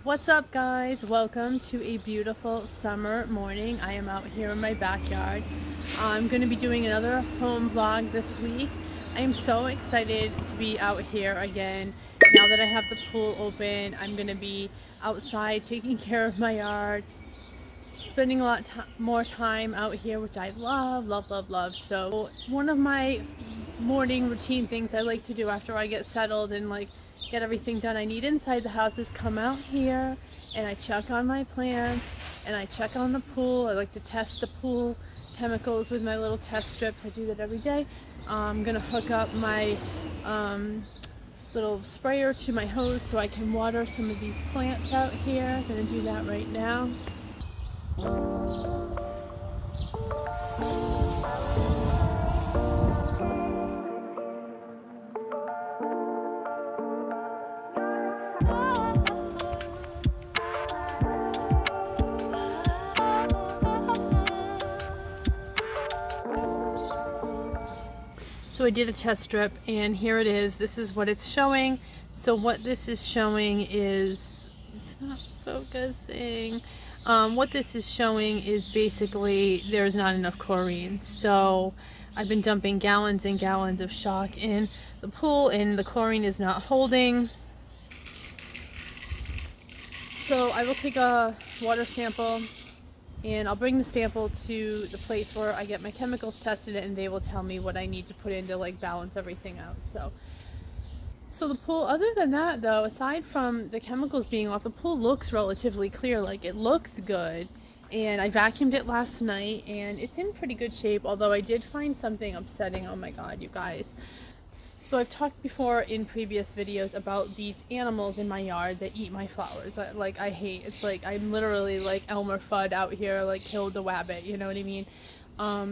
What's up, guys? Welcome to a beautiful summer morning. I am out here in my backyard. I'm going to be doing another home vlog this week. I am so excited to be out here again. Now that I have the pool open, I'm going to be outside taking care of my yard, spending a lot more time out here, which I love. So one of my morning routine things I like to do after I get settled and get everything done I need inside the house is come out here and I check on my plants and I check on the pool. I like to test the pool chemicals with my little test strips. I do that every day. I'm gonna hook up my little sprayer to my hose so I can water some of these plants out here. I'm gonna do that right now. So I did a test strip and here it is. This is what it's showing. So what this is showing is, it's not focusing. What this is showing is basically there's not enough chlorine. So I've been dumping gallons and gallons of shock in the pool and the chlorine is not holding. So I will take a water sample and I'll bring the sample to the place where I get my chemicals tested and they will tell me what I need to put in to balance everything out. So the pool, other than that though, aside from the chemicals being off, the pool looks relatively clear. It looks good. And I vacuumed it last night and it's in pretty good shape, although I did find something upsetting. Oh my god, you guys. So I've talked before in previous videos about these animals in my yard that eat my flowers that I hate. It's I'm literally like Elmer Fudd out here, killed the wabbit, you know what I mean?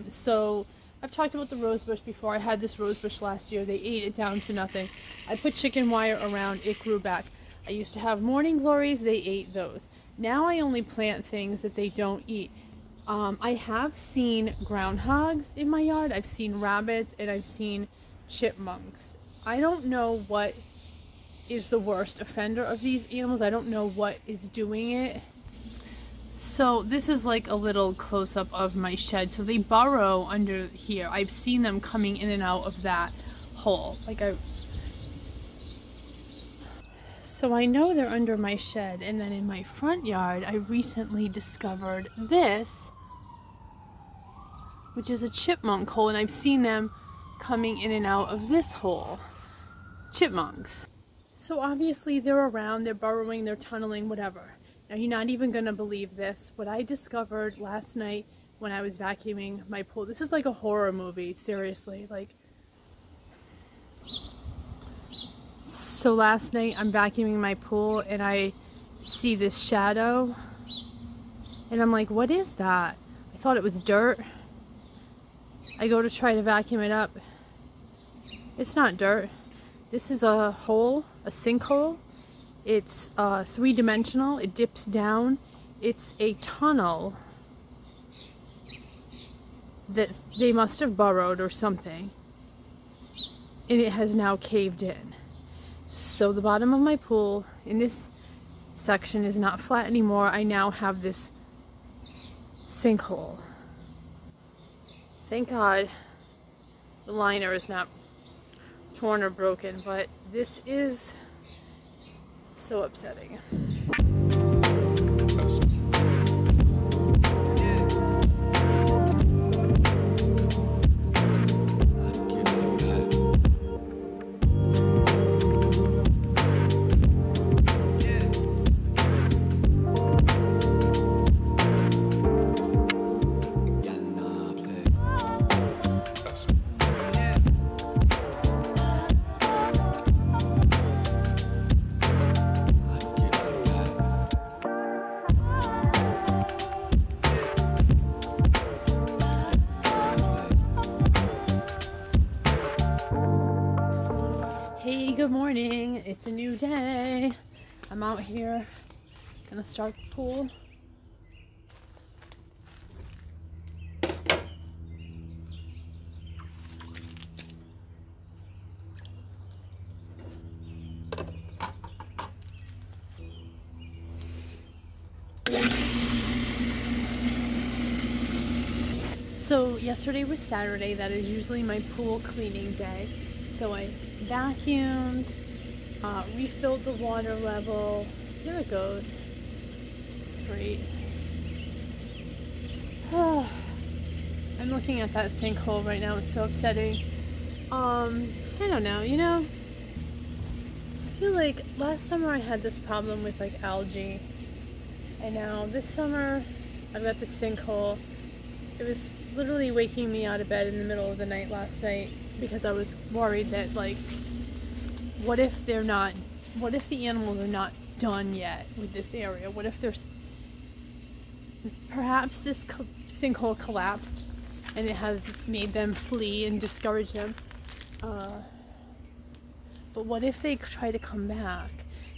So I've talked about the rosebush before. I had this rosebush last year. They ate it down to nothing. I put chicken wire around, it grew back. I used to have morning glories, they ate those. Now I only plant things that they don't eat. I have seen groundhogs in my yard, I've seen rabbits, and I've seen chipmunks. I don't know what is the worst offender of these animals. I don't know what is doing it. So this is a little close-up of my shed. So they burrow under here. I've seen them coming in and out of that hole. So I know they're under my shed. And then in my front yard, I recently discovered this, which is a chipmunk hole, and I've seen them coming in and out of this hole. Chipmunks. So obviously they're around, they're burrowing, they're tunneling, whatever. Now you're not even gonna believe this. What I discovered last night when I was vacuuming my pool. This is like a horror movie, seriously. So last night I'm vacuuming my pool and I see this shadow and I'm like, what is that? I thought it was dirt. I go to try to vacuum it up. It's not dirt. This is a hole, a sinkhole. It's three-dimensional. It dips down. It's a tunnel that they must have burrowed or something. And it has now caved in. So the bottom of my pool in this section is not flat anymore. I now have this sinkhole. Thank God the liner is not torn or broken, but this is so upsetting. Hey, good morning. It's a new day. I'm out here, gonna start the pool. So yesterday was Saturday. That is usually my pool cleaning day. So I vacuumed, refilled the water level. There it goes. It's great. Oh, I'm looking at that sinkhole right now. It's so upsetting. I don't know, you know, I feel like last summer I had this problem with like algae, and now this summer I've got this sinkhole. It was literally waking me out of bed in the middle of the night last night because I was worried that, like, what if the animals are not done yet with this area? What if there's perhaps this sinkhole collapsed and it has made them flee and discourage them? But what if they try to come back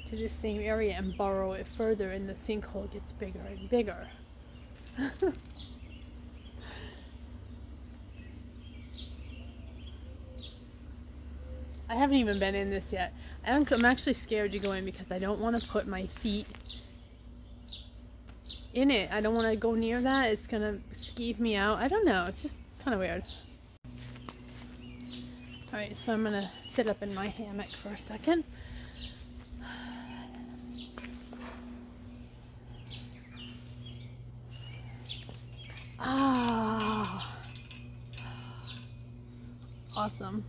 to this same area and burrow it further and the sinkhole gets bigger and bigger? I haven't even been in this yet. I'm actually scared to go in because I don't want to put my feet in it. I don't want to go near that. It's gonna skeeve me out. I don't know. It's just kind of weird. Alright, so I'm gonna sit up in my hammock for a second. Ah, awesome.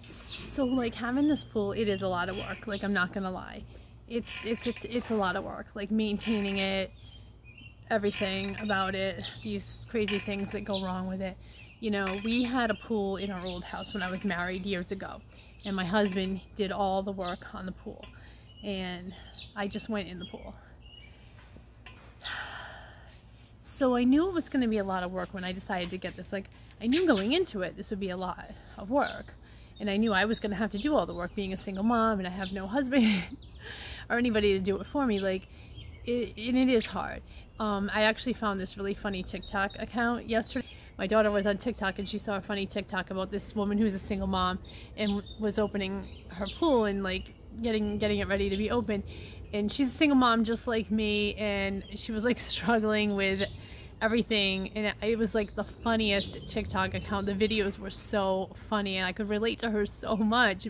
So like having this pool, it is a lot of work. Like, I'm not gonna lie. It's a lot of work, like maintaining it, everything about it, these crazy things that go wrong with it. You know, we had a pool in our old house when I was married years ago, and my husband did all the work on the pool, and I just went in the pool. So I knew it was going to be a lot of work when I decided to get this. Like, I knew going into it this would be a lot of work, and I knew I was going to have to do all the work being a single mom, and I have no husband or anybody to do it for me. Like, it is hard. I actually found this really funny TikTok account yesterday. My daughter was on TikTok and she saw a funny TikTok about this woman who's a single mom and was opening her pool and like getting it ready to be open. And she's a single mom just like me, and she was like struggling with everything, and it was like the funniest TikTok account. The videos were so funny and I could relate to her so much,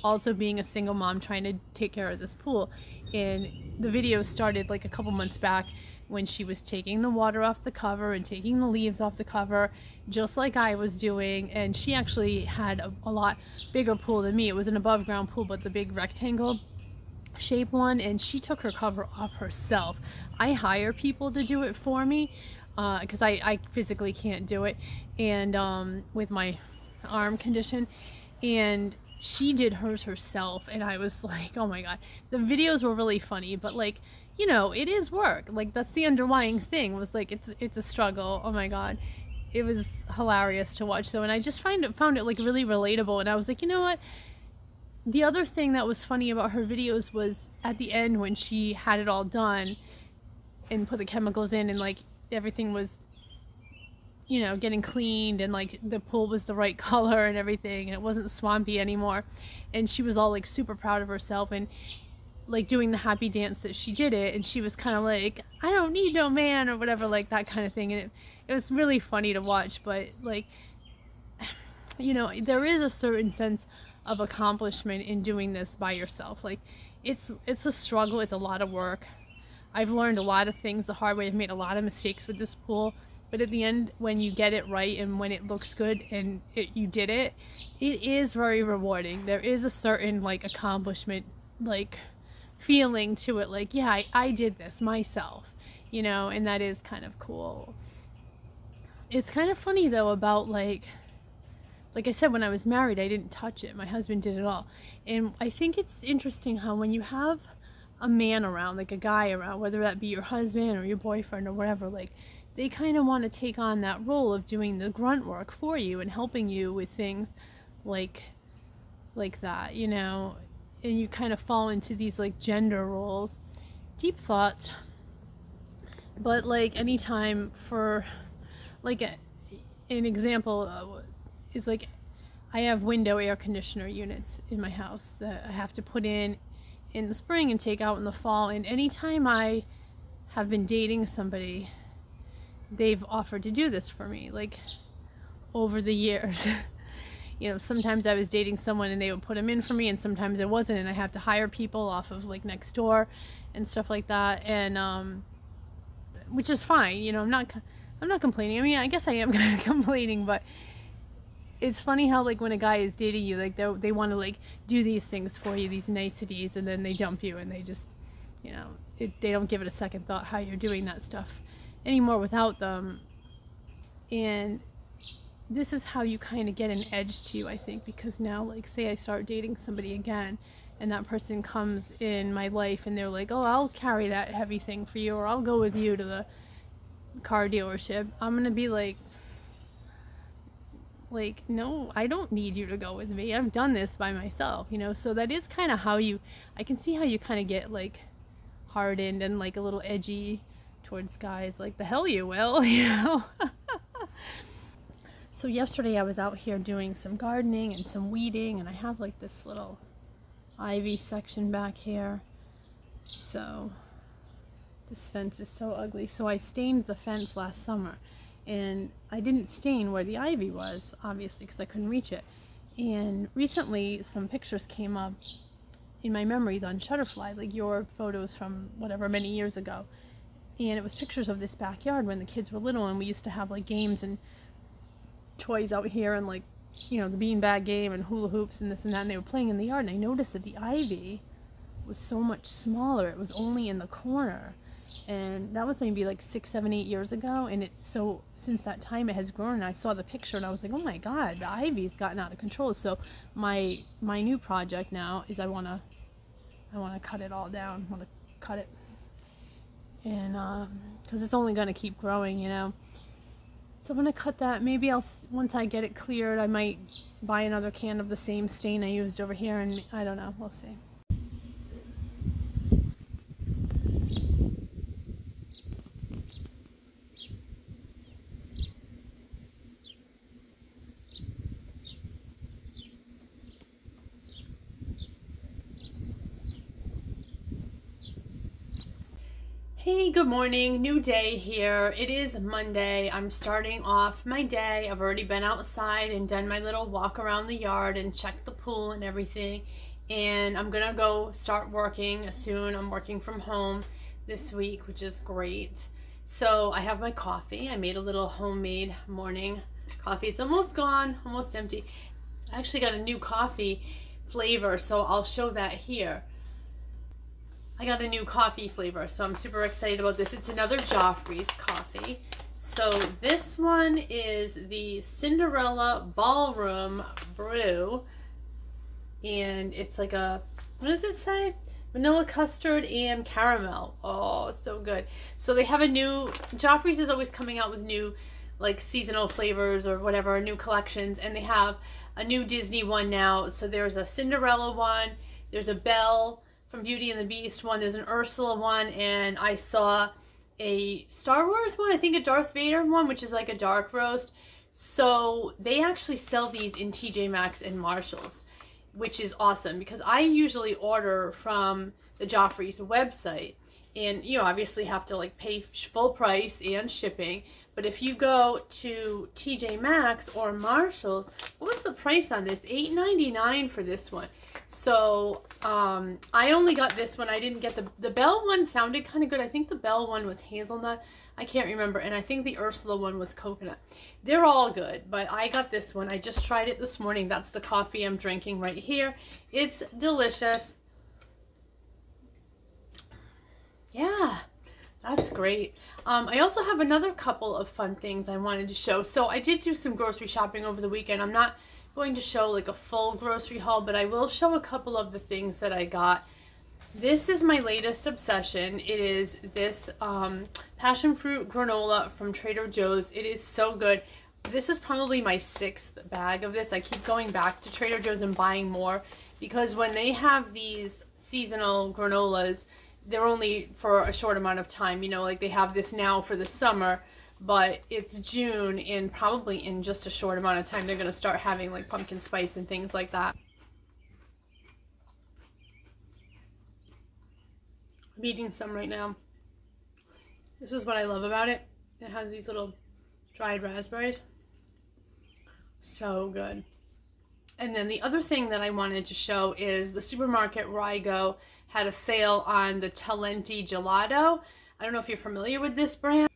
also being a single mom trying to take care of this pool. And the video started like a couple months back when she was taking the water off the cover and taking the leaves off the cover, just like I was doing. And she actually had a lot bigger pool than me. It was an above ground pool, but the big rectangle shape one, and she took her cover off herself. I hire people to do it for me because I physically can't do it, and with my arm condition, and she did hers herself, and I was like, oh my god. The videos were really funny, but like, you know, it is work. Like, that's the underlying thing, was like, it's a struggle. Oh my god, it was hilarious to watch though, and I just found it like really relatable. And I was like, you know what, the other thing that was funny about her videos was at the end when she had it all done and put the chemicals in, and like everything was, you know, getting cleaned, and like the pool was the right color and everything, and it wasn't swampy anymore, and she was all like super proud of herself and like doing the happy dance that she did it, and she was kind of like, I don't need no man, or whatever, like that kind of thing. And it was really funny to watch. But like, you know, there is a certain sense of accomplishment in doing this by yourself. Like, it's a struggle, it's a lot of work. I've learned a lot of things the hard way. I've made a lot of mistakes with this pool, but at the end, when you get it right and when it looks good and you did it, it is very rewarding. There is a certain like accomplishment, like feeling to it, like, yeah, I did this myself, you know, and that is kind of cool. It's kind of funny though about like I said, when I was married, I didn't touch it. My husband did it all. And I think it's interesting how when you have a man around, like a guy around, whether that be your husband or your boyfriend or whatever, like they kind of want to take on that role of doing the grunt work for you and helping you with things like that, you know, and you kind of fall into these like gender roles. Deep thoughts. But like anytime, for like an example is like I have window air conditioner units in my house that I have to put in the spring and take out in the fall. And anytime I have been dating somebody, they've offered to do this for me, like over the years. You know, sometimes I was dating someone and they would put them in for me, and sometimes it wasn't, and I had to hire people off of like next door and stuff like that. And which is fine, you know, I'm not complaining. I mean, I guess I am kind of complaining, but it's funny how like when a guy is dating you, like they want to like do these things for you, these niceties, and then they dump you and they just, you know, they don't give it a second thought how you're doing that stuff anymore without them. And this is how you kind of get an edge to you, I think, because now, like, say I start dating somebody again and that person comes in my life and they're like, oh, I'll carry that heavy thing for you, or I'll go with you to the car dealership. I'm gonna be like, no, I don't need you to go with me. I've done this by myself, you know. So that is kind of how I can see how you kind of get like hardened and like a little edgy towards guys, like the hell you will, you know. So yesterday I was out here doing some gardening and some weeding, and I have like this little ivy section back here. So this fence is so ugly. So I stained the fence last summer, and I didn't stain where the ivy was, obviously, because I couldn't reach it. And recently some pictures came up in my memories on Shutterfly, like your photos from whatever many years ago. And it was pictures of this backyard when the kids were little, and we used to have like games and toys out here, and like, you know, the beanbag game and hula hoops and this and that, and they were playing in the yard. And I noticed that the ivy was so much smaller. It was only in the corner, and that was maybe like 6, 7, 8 years ago. And so since that time it has grown, and I saw the picture and I was like, oh my god, the ivy's gotten out of control. So my new project now is I want to cut it all down. I want to cut it, and because it's only going to keep growing, you know. So I'm going to cut that. Maybe once I get it cleared, I might buy another can of the same stain I used over here, and I don't know, we'll see. Hey, good morning, new day here. It is Monday. I'm starting off my day. I've already been outside and done my little walk around the yard and checked the pool and everything. And I'm gonna go start working soon. I'm working from home this week, which is great. So I have my coffee. I made a little homemade morning coffee. It's almost gone, almost empty. I actually got a new coffee flavor, so I'll show that here. I got a new coffee flavor, so I'm super excited about this. It's another Joffrey's coffee. So this one is the Cinderella Ballroom Brew, and it's like a, what does it say? Vanilla custard and caramel. Oh, so good. So they have a new, Joffrey's is always coming out with new like seasonal flavors or whatever, new collections, and they have a new Disney one now. So there's a Cinderella one, there's a Belle from Beauty and the Beast one, there's an Ursula one, and I saw a Star Wars one, I think a Darth Vader one, which is like a dark roast. So they actually sell these in TJ Maxx and Marshalls, which is awesome because I usually order from the Joffrey's website, and you obviously have to like pay full price and shipping. But if you go to TJ Maxx or Marshalls, what was the price on this? $8.99 for this one. So I only got this one. I didn't get the Belle one. Sounded kind of good. I think the Belle one was hazelnut. I can't remember. And I think the Ursula one was coconut. They're all good, but I got this one. I just tried it this morning. That's the coffee I'm drinking right here. It's delicious. Yeah, that's great. I also have another couple of fun things I wanted to show. So I did do some grocery shopping over the weekend. I'm not going to show like a full grocery haul, but I will show a couple of the things that I got. This is my latest obsession. It is this passion fruit granola from Trader Joe's. It is so good. This is probably my 6th bag of this. I keep going back to Trader Joe's and buying more because when they have these seasonal granolas, they're only for a short amount of time. You know, like they have this now for the summer, but it's June, and probably in just a short amount of time they're going to start having like pumpkin spice and things like that. I'm eating some right now. This is what I love about it. It has these little dried raspberries. So good. And then the other thing that I wanted to show is the supermarket where I go had a sale on the Talenti gelato. I don't know if you're familiar with this brand.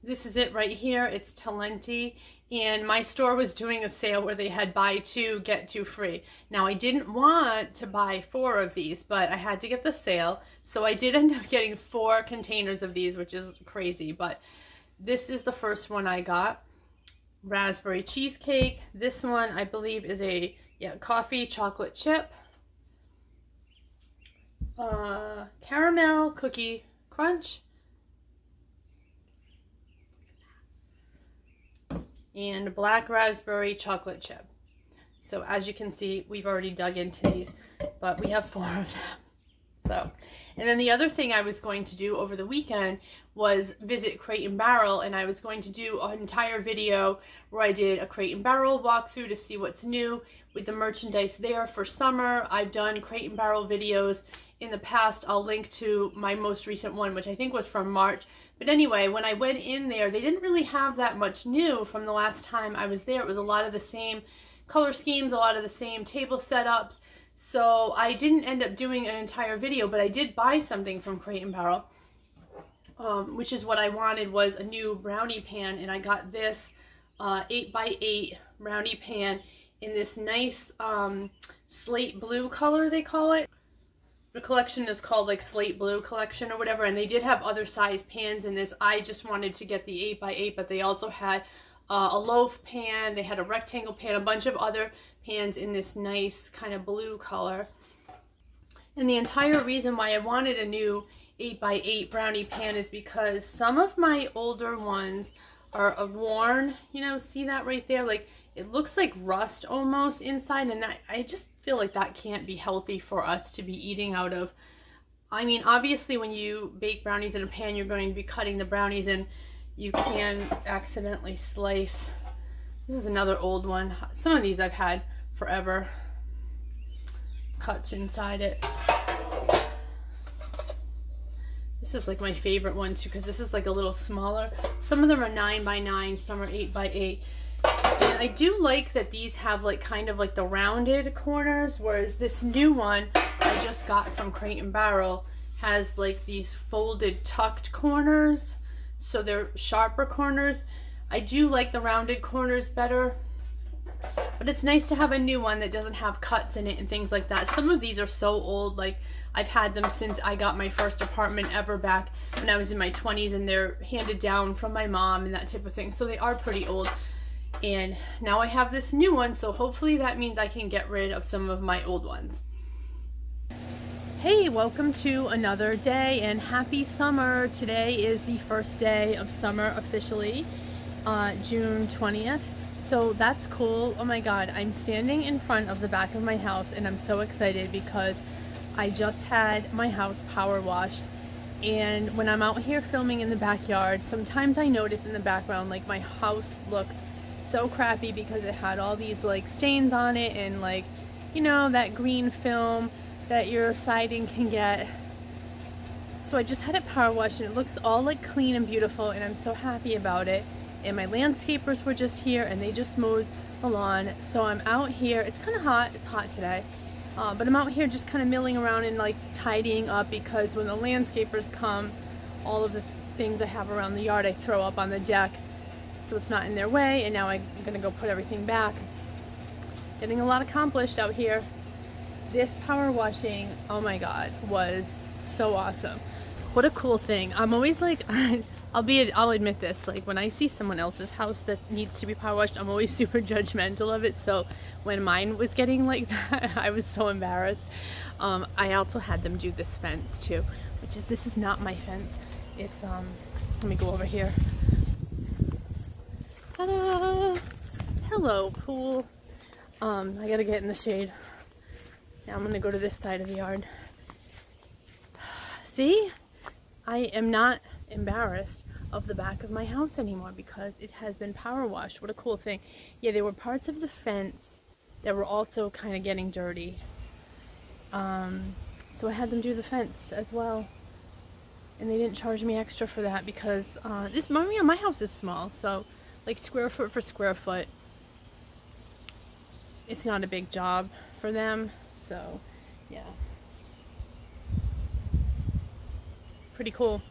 This is it right here. It's Talenti, and my store was doing a sale where they had buy 2 get 2 free. Now I didn't want to buy 4 of these, but I had to get the sale, so I did end up getting 4 containers of these, which is crazy. But this is the first one I got. Raspberry cheesecake. This one I believe is a coffee chocolate chip. Caramel cookie crunch. And black raspberry chocolate chip. So as you can see, we've already dug into these, but we have 4 of them. So, and then the other thing I was going to do over the weekend was visit Crate & Barrel, and I was going to do an entire video where I did a Crate & Barrel walkthrough to see what's new with the merchandise there for summer. I've done Crate & Barrel videos in the past. I'll link to my most recent one, which I think was from March. But anyway, when I went in there, they didn't really have that much new from the last time I was there. It was a lot of the same color schemes, a lot of the same table setups. So I didn't end up doing an entire video, but I did buy something from Crate & Barrel, which is what I wanted, was a new brownie pan. And I got this 8x8 brownie pan in this nice slate blue color, they call it. The collection is called like Slate Blue Collection or whatever, and they did have other size pans in this. I just wanted to get the 8x8, but they also had a loaf pan, they had a rectangle pan, a bunch of other pans in this nice kind of blue color. And the entire reason why I wanted a new 8x8 brownie pan is because some of my older ones are worn, you know, see that right there? Like, it looks like rust almost inside, and that, I just feel like that can't be healthy for us to be eating out of. I mean, obviously when you bake brownies in a pan, you're going to be cutting the brownies, and you can accidentally slice. This is another old one. Some of these I've had forever. Cuts inside it. This is like my favorite one too, because this is like a little smaller. Some of them are 9x9, some are 8x8. And I do like that these have like kind of like the rounded corners, whereas this new one I just got from Crate & Barrel has like these folded tucked corners, so they're sharper corners. I do like the rounded corners better, but it's nice to have a new one that doesn't have cuts in it and things like that. Some of these are so old, like I've had them since I got my first apartment ever back when I was in my 20s, and they're handed down from my mom and that type of thing, so they are pretty old. And now I have this new one, so hopefully that means I can get rid of some of my old ones. Hey, welcome to another day and happy summer. Today is the first day of summer officially, June 20th. So that's cool. Oh my god, I'm standing in front of the back of my house and I'm so excited because I just had my house power washed. And when I'm out here filming in the backyard, sometimes I notice in the background like my house looks so crappy because it had all these like stains on it and like, you know, that green film that your siding can get. So I just had it power washed and it looks all like clean and beautiful, and I'm so happy about it. And my landscapers were just here and they just mowed the lawn. So I'm out here, it's kind of hot, it's hot today, but I'm out here just kind of milling around and like tidying up, because when the landscapers come, all of the things I have around the yard I throw up on the deck so it's not in their way. And now I'm gonna go put everything back. Getting a lot accomplished out here. This power washing, oh my god, was so awesome. What a cool thing. I'm always like, I'll admit this, like when I see someone else's house that needs to be power washed, I'm always super judgmental of it. So when mine was getting like that, I was so embarrassed. I also had them do this fence too, which is, this is not my fence. It's, let me go over here. Ta-da! Hello, pool. I gotta get in the shade. Now I'm gonna go to this side of the yard. See? I am not embarrassed. of the back of my house anymore because it has been power washed. What a cool thing. Yeah, there were parts of the fence that were also kind of getting dirty. So I had them do the fence as well. And they didn't charge me extra for that because my house is small, so like square foot for square foot, it's not a big job for them. So yeah, pretty cool.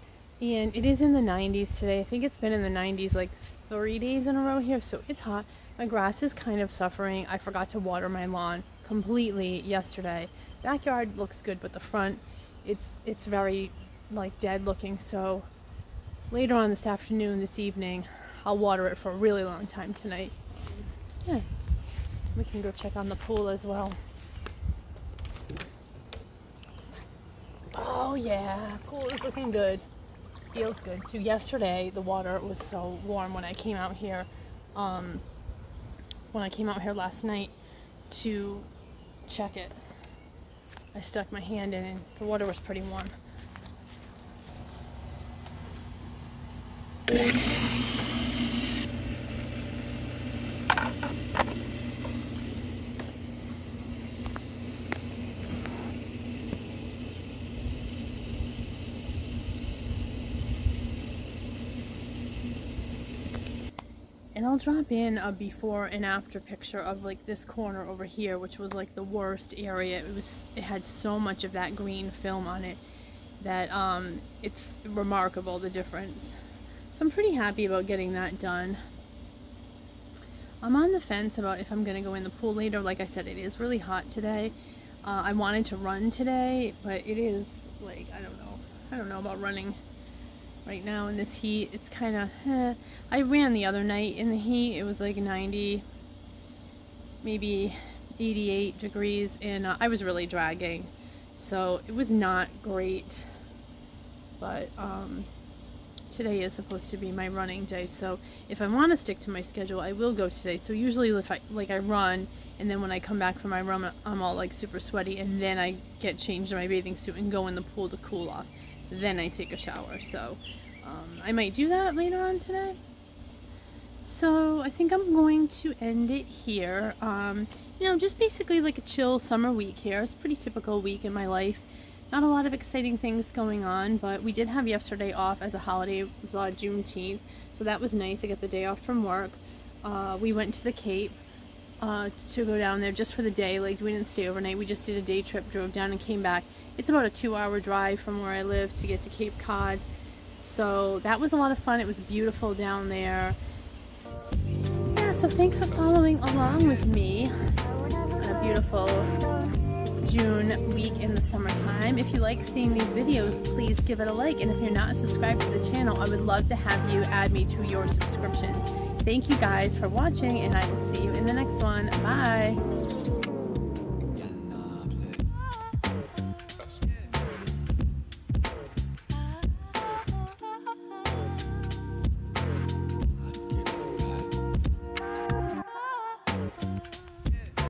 And it is in the 90s today. I think it's been in the 90s like 3 days in a row here, so it's hot. My grass is kind of suffering. I forgot to water my lawn completely yesterday. Backyard looks good, but the front, it's very like dead looking. So later on this afternoon, this evening, I'll water it for a really long time tonight. Yeah, we can go check on the pool as well. Oh yeah, pool is looking good. Feels good too. Yesterday the water was so warm when I came out here. When I came out here last night to check it, I stuck my hand in and the water was pretty warm. And I'll drop in a before and after picture of like this corner over here, which was like the worst area. It had so much of that green film on it that it's remarkable, the difference. So I'm pretty happy about getting that done. I'm on the fence about if I'm gonna go in the pool later. Like I said, it is really hot today. I wanted to run today, but it is like, I don't know about running right now in this heat. It's kind of, I ran the other night in the heat. It was like 90, maybe 88 degrees, and I was really dragging, so it was not great. But today is supposed to be my running day, so if I want to stick to my schedule, I will go today. So usually if I run, and then when I come back from my run, I'm all like super sweaty, and then I get changed in my bathing suit and go in the pool to cool off. Then I take a shower. So I might do that later on today. So I think I'm going to end it here. You know, just basically like a chill summer week here. It's a pretty typical week in my life. Not a lot of exciting things going on, but we did have yesterday off as a holiday. It was Juneteenth, so that was nice. I got the day off from work. We went to the Cape to go down there just for the day. Like, we didn't stay overnight. We just did a day trip, drove down and came back. It's about a 2-hour drive from where I live to get to Cape Cod. So that was a lot of fun. It was beautiful down there. Yeah, so thanks for following along with me on a beautiful June week in the summertime. If you like seeing these videos, please give it a like. And if you're not subscribed to the channel, I would love to have you add me to your subscriptions. Thank you guys for watching, and I will see you in the next one. Bye!